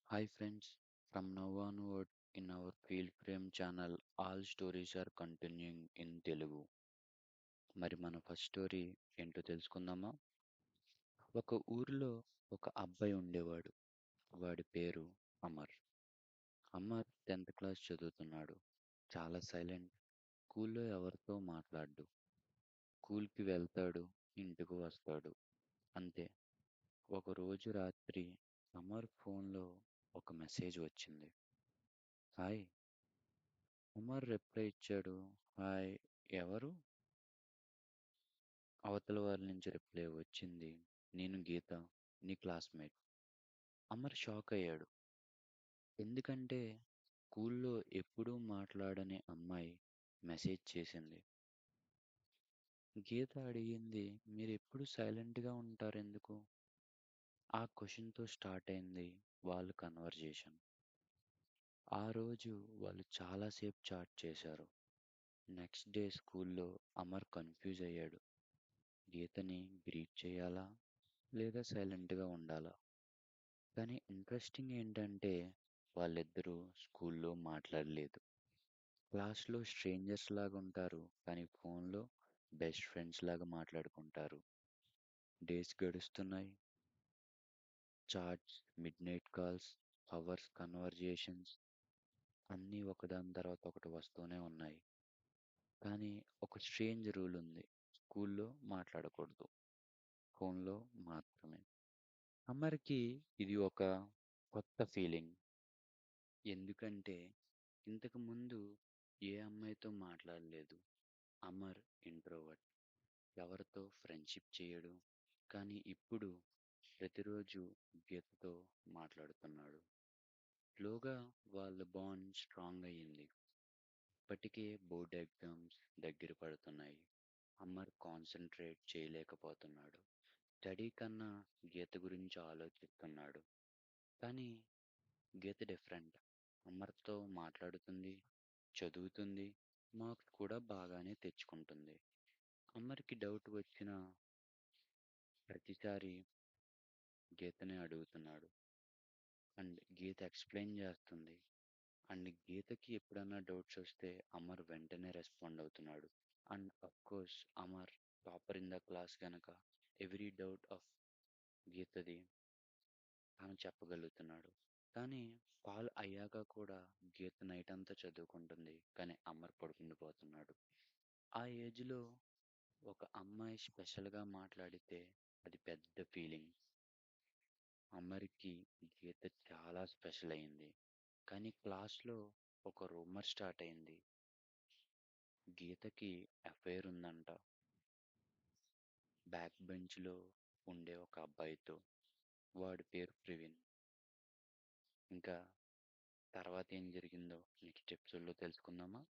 Hi friends, from now onward in our Field Frame channel, all stories are continuing in Telugu. మరి మన first story ఏంటో తెలుసుకుందామా? ఒక ఊరిలో ఒక అబ్బాయి ఉండేవాడు. వాడి పేరు అమర్. అమర్ 10th క్లాస్ చదువుతున్నాడు. చాలా సైలెంట్. స్కూల్లో ఎవరితో మాట్లాడు. స్కూల్కి వెళ్తాడు, ఇంటికి వస్తాడు. అంతే. ఒక రోజు రాత్రి అమర్ ఫోన్లో ఒక మెసేజ్ వచ్చింది. హాయ్. అమర్ రిప్లై ఇచ్చాడు. హాయ్. ఎవరు? అవతల వారి నుంచి రిప్లై వచ్చింది. నేను గీత, నీ క్లాస్మేట్. అమర్ షాక్ అయ్యాడు. ఎందుకంటే స్కూల్లో ఎప్పుడూ మాట్లాడని అమ్మాయి మెసేజ్ చేసింది. గీత అడిగింది, మీరెప్పుడు సైలెంట్గా ఉంటారెందుకు? ఆ క్వశ్చన్తో స్టార్ట్ అయింది వాళ్ళ కన్వర్జేషన్. ఆ రోజు వాళ్ళు చాలాసేపు చాట్ చేశారు. నెక్స్ట్ డే స్కూల్లో అమర్ కన్ఫ్యూజ్ అయ్యాడు. గీతని గ్రీట్ చేయాలా లేదా సైలెంట్గా ఉండాలా? కానీ ఇంట్రెస్టింగ్ ఏంటంటే వాళ్ళిద్దరూ స్కూల్లో మాట్లాడలేదు. క్లాస్లో స్ట్రేంజర్స్ లాగా ఉంటారు, కానీ ఫోన్లో బెస్ట్ ఫ్రెండ్స్ లాగా మాట్లాడుకుంటారు. డేస్ గడుస్తున్నాయి. Chats, midnight calls, hours conversations అన్నీ ఒకదాని తర్వాత ఒకటి వస్తూనే ఉన్నాయి. కానీ ఒక స్ట్రేంజ్ రూల్ ఉంది. స్కూల్లో మాట్లాడకూడదు, ఫోన్లో మాత్రమే. అమర్కి ఇది ఒక కొత్త ఫీలింగ్. ఎందుకంటే ఇంతకు ముందు ఏ అమ్మాయితో మాట్లాడలేదు. అమర్ ఇంట్రోవర్ట్, ఎవరితో ఫ్రెండ్షిప్ చేయడు. కానీ ఇప్పుడు ప్రతిరోజు గీతతో మాట్లాడుతున్నాడు. స్లోగా వాళ్ళ బాండ్ స్ట్రాంగ్ అయ్యింది. ఇప్పటికే బోర్డ్ ఎగ్జామ్స్ దగ్గర పడుతున్నాయి. అమర్ కాన్సన్ట్రేట్ చేయలేకపోతున్నాడు. స్టడీ కన్నా గీత గురించి ఆలోచిస్తున్నాడు. కానీ గీత డిఫరెంట్. అమర్తో మాట్లాడుతుంది, చదువుతుంది, మార్క్స్ కూడా బాగానే తెచ్చుకుంటుంది. అమర్కి డౌట్ వచ్చిన ప్రతిసారి గీతనే అడుగుతున్నాడు. అండ్ గీత ఎక్స్ప్లెయిన్ చేస్తుంది. అండ్ గీతకి ఎప్పుడన్నా డౌట్స్ వస్తే అమర్ వెంటనే రెస్పాండ్ అవుతున్నాడు. And of course Amar topper in the class గనక ఎవ్రీ డౌట్ ఆఫ్ గీతది తాను చెప్పగలుగుతున్నాడు. కానీ కాల్ అయ్యాక కూడా గీత నైట్ అంతా చదువుకుంటుంది, కానీ అమర్ పడుకుండిపోతున్నాడు. ఆ ఏజ్లో ఒక అమ్మాయి స్పెషల్గా మాట్లాడితే అది పెద్ద ఫీలింగ్. అమర్కి గీత చాలా స్పెషల్ అయింది. కానీ క్లాస్లో ఒక రూమర్ స్టార్ట్ అయింది. గీతకి అఫైర్ ఉందంట బ్యాక్ బెంచ్లో ఉండే ఒక అబ్బాయితో. వాడి పేరు ప్రవీణ్. ఇంకా తర్వాత ఏం జరిగిందో నెక్స్ట్ ఎపిసోడ్లో తెలుసుకుందామా?